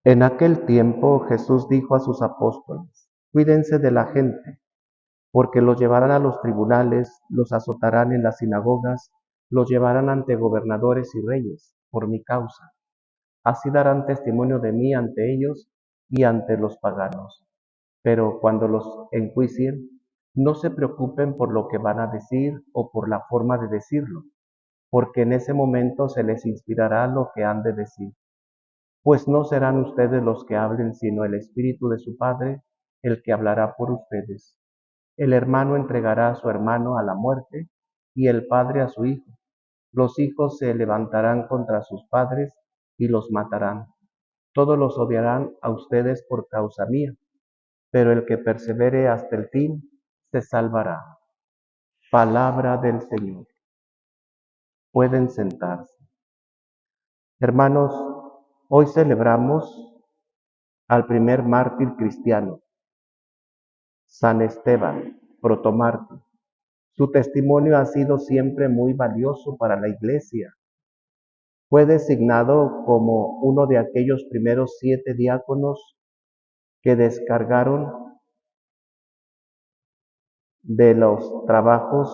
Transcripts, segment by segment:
En aquel tiempo Jesús dijo a sus apóstoles: Cuídense de la gente, porque los llevarán a los tribunales, los azotarán en las sinagogas, los llevarán ante gobernadores y reyes, por mi causa. Así darán testimonio de mí ante ellos y ante los paganos. Pero cuando los enjuicien, no se preocupen por lo que van a decir o por la forma de decirlo, porque en ese momento se les inspirará lo que han de decir. Pues no serán ustedes los que hablen, sino el Espíritu de su Padre, el que hablará por ustedes. El hermano entregará a su hermano a la muerte y el padre a su hijo. Los hijos se levantarán contra sus padres y los matarán. Todos los odiarán a ustedes por causa mía, pero el que persevere hasta el fin se salvará. Palabra del Señor. Pueden sentarse. Hermanos, hoy celebramos al primer mártir cristiano, San Esteban, protomártir. Su testimonio ha sido siempre muy valioso para la Iglesia. Fue designado como uno de aquellos primeros 7 diáconos que descargaron de los trabajos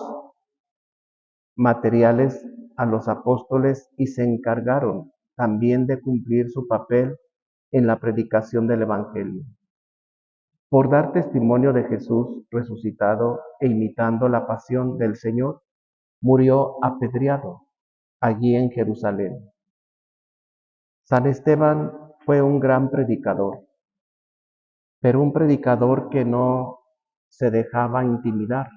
materiales a los apóstoles y se encargaron también de cumplir su papel en la predicación del Evangelio. Por dar testimonio de Jesús resucitado e imitando la pasión del Señor, murió apedreado allí en Jerusalén. San Esteban fue un gran predicador, pero un predicador que no se dejaba intimidar,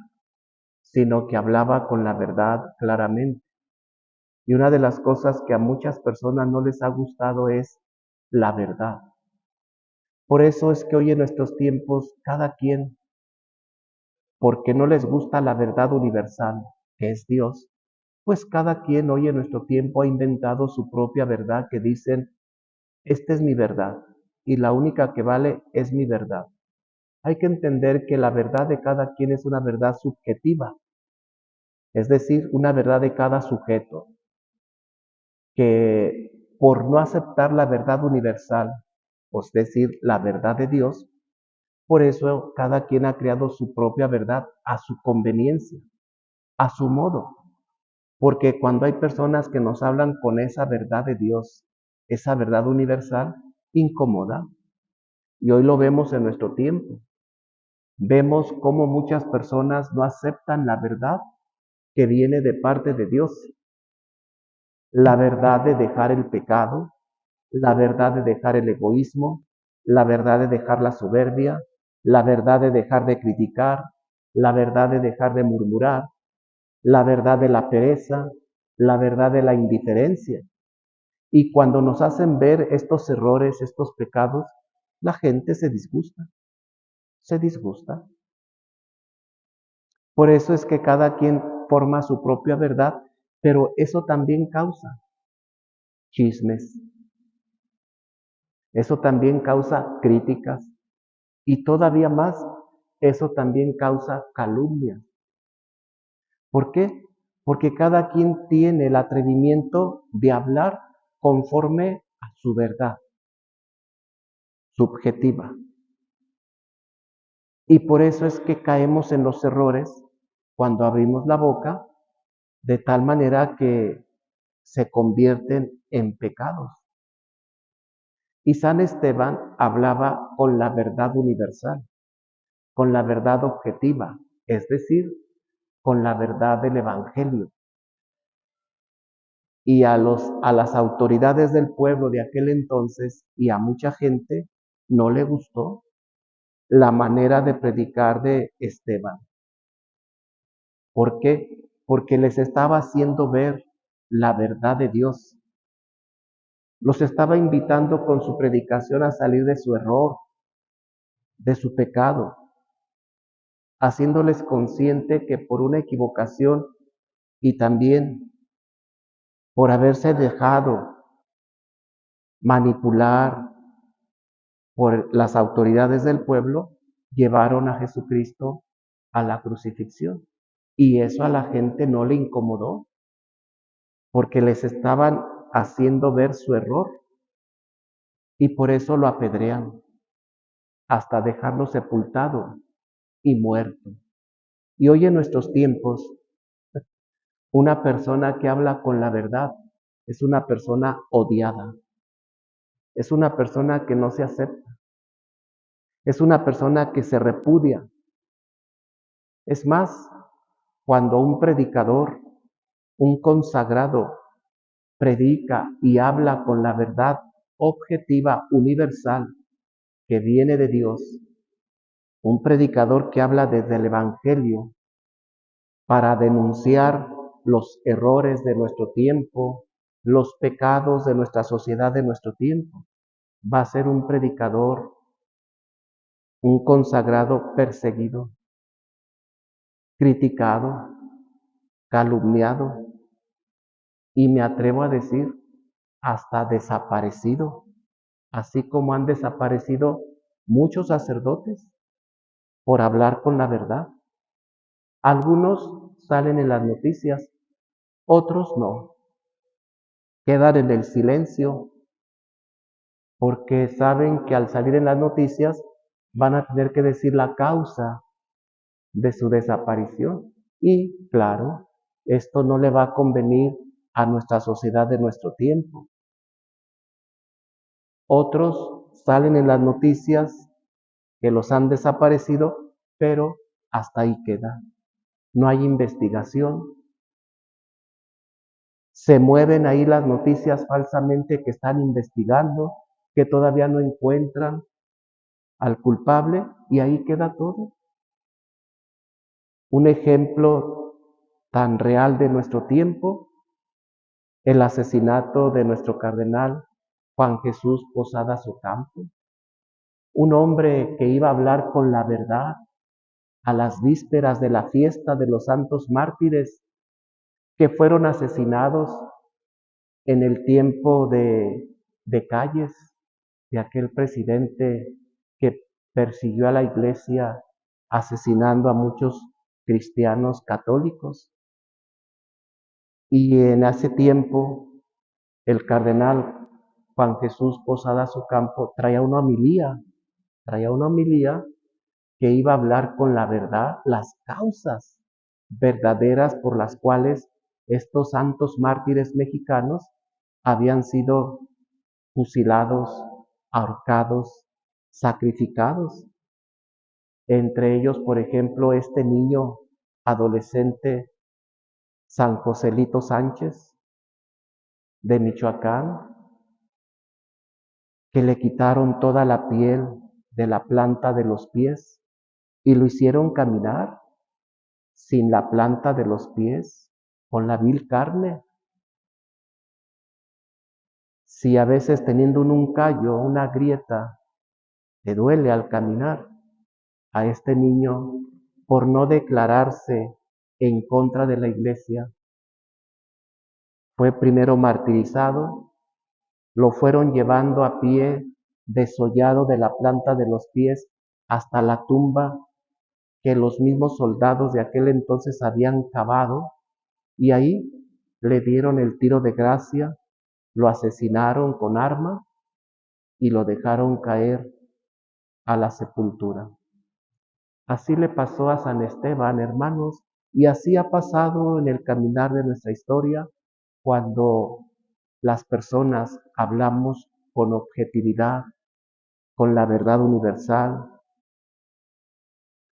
sino que hablaba con la verdad claramente. Y una de las cosas que a muchas personas no les ha gustado es la verdad. Por eso es que hoy en nuestros tiempos, cada quien, porque no les gusta la verdad universal, que es Dios, pues cada quien hoy en nuestro tiempo ha inventado su propia verdad que dicen, esta es mi verdad y la única que vale es mi verdad. Hay que entender que la verdad de cada quien es una verdad subjetiva, es decir, una verdad de cada sujeto, que por no aceptar la verdad universal, es decir, la verdad de Dios, por eso cada quien ha creado su propia verdad a su conveniencia, a su modo. Porque cuando hay personas que nos hablan con esa verdad de Dios, esa verdad universal, incomoda. Y hoy lo vemos en nuestro tiempo. Vemos cómo muchas personas no aceptan la verdad que viene de parte de Dios. La verdad de dejar el pecado, la verdad de dejar el egoísmo, la verdad de dejar la soberbia, la verdad de dejar de criticar, la verdad de dejar de murmurar, la verdad de la pereza, la verdad de la indiferencia. Y cuando nos hacen ver estos errores, estos pecados, la gente se disgusta, se disgusta. Por eso es que cada quien forma su propia verdad, pero eso también causa chismes, eso también causa críticas y todavía más, eso también causa calumnia. ¿Por qué? Porque cada quien tiene el atrevimiento de hablar conforme a su verdad subjetiva. Y por eso es que caemos en los errores cuando abrimos la boca, de tal manera que se convierten en pecados. Y San Esteban hablaba con la verdad universal, con la verdad objetiva, es decir, con la verdad del Evangelio. Y a las autoridades del pueblo de aquel entonces y a mucha gente no le gustó la manera de predicar de Esteban. ¿Por qué? Porque les estaba haciendo ver la verdad de Dios. Los estaba invitando con su predicación a salir de su error, de su pecado, haciéndoles consciente que por una equivocación y también por haberse dejado manipular por las autoridades del pueblo, llevaron a Jesucristo a la crucifixión. Y eso a la gente no le incomodó, porque les estaban haciendo ver su error. y por eso lo apedrean hasta dejarlo sepultado y muerto. Y hoy en nuestros tiempos, una persona que habla con la verdad es una persona odiada, es una persona que no se acepta, es una persona que se repudia. Es más, cuando un predicador, un consagrado, predica y habla con la verdad objetiva, universal, que viene de Dios, un predicador que habla desde el Evangelio para denunciar los errores de nuestro tiempo, los pecados de nuestra sociedad de nuestro tiempo, va a ser un predicador, un consagrado perseguido, criticado, calumniado y me atrevo a decir hasta desaparecido, así como han desaparecido muchos sacerdotes por hablar con la verdad. Algunos salen en las noticias, otros no. Quedan en el silencio porque saben que al salir en las noticias van a tener que decir la causa de su desaparición. Y claro, esto no le va a convenir a nuestra sociedad de nuestro tiempo. Otros salen en las noticias que los han desaparecido, pero hasta ahí queda. No hay investigación. Se mueven ahí las noticias falsamente que están investigando, que todavía no encuentran al culpable y ahí queda todo. Un ejemplo tan real de nuestro tiempo, el asesinato de nuestro cardenal Juan Jesús Posadas Ocampo, un hombre que iba a hablar con la verdad a las vísperas de la fiesta de los santos mártires que fueron asesinados en el tiempo de Calles, de aquel presidente que persiguió a la iglesia asesinando a muchos cristianos católicos. Y en ese tiempo el cardenal Juan Jesús Posadas Ocampo traía una homilía que iba a hablar con la verdad las causas verdaderas por las cuales estos santos mártires mexicanos habían sido fusilados, ahorcados, sacrificados. Entre ellos, por ejemplo, este niño adolescente San Joselito Sánchez de Michoacán, que le quitaron toda la piel de la planta de los pies y lo hicieron caminar sin la planta de los pies, con la vil carne. Si a veces teniendo un callo, una grieta, te duele al caminar, a este niño, por no declararse en contra de la iglesia, fue primero martirizado, lo fueron llevando a pie, desollado de la planta de los pies, hasta la tumba que los mismos soldados de aquel entonces habían cavado, y ahí le dieron el tiro de gracia, lo asesinaron con arma y lo dejaron caer a la sepultura. Así le pasó a San Esteban, hermanos, y así ha pasado en el caminar de nuestra historia cuando las personas hablamos con objetividad, con la verdad universal,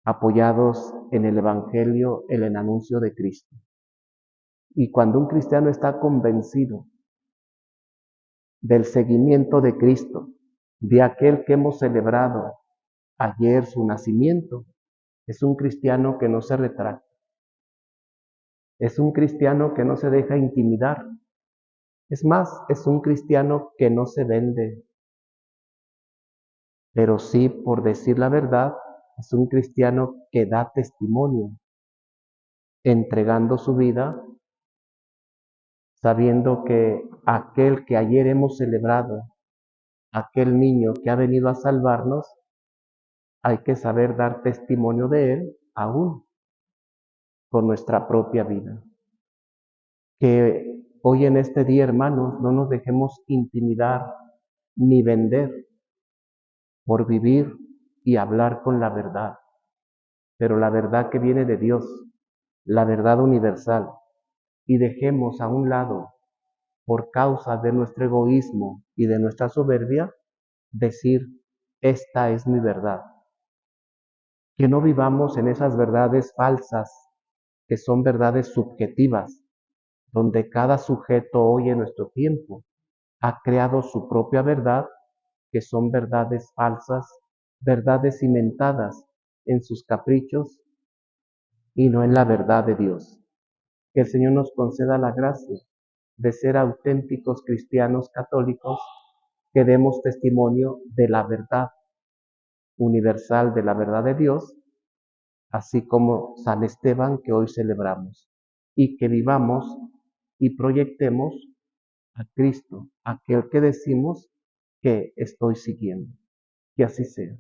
apoyados en el Evangelio, en el anuncio de Cristo. Y cuando un cristiano está convencido del seguimiento de Cristo, de aquel que hemos celebrado ayer su nacimiento, es un cristiano que no se retracta, es un cristiano que no se deja intimidar, es más, es un cristiano que no se vende, pero sí, por decir la verdad, es un cristiano que da testimonio, entregando su vida, sabiendo que aquel que ayer hemos celebrado, aquel niño que ha venido a salvarnos, hay que saber dar testimonio de él aún con nuestra propia vida. Que hoy en este día, hermanos, no nos dejemos intimidar ni vender por vivir y hablar con la verdad, pero la verdad que viene de Dios, la verdad universal, y dejemos a un lado, por causa de nuestro egoísmo y de nuestra soberbia, decir, esta es mi verdad. Que no vivamos en esas verdades falsas, que son verdades subjetivas, donde cada sujeto hoy en nuestro tiempo ha creado su propia verdad, que son verdades falsas, verdades inventadas en sus caprichos y no en la verdad de Dios. Que el Señor nos conceda la gracia de ser auténticos cristianos católicos que demos testimonio de la verdad universal, de la verdad de Dios, así como San Esteban que hoy celebramos, y que vivamos y proyectemos a Cristo, aquel que decimos que estoy siguiendo. Que así sea.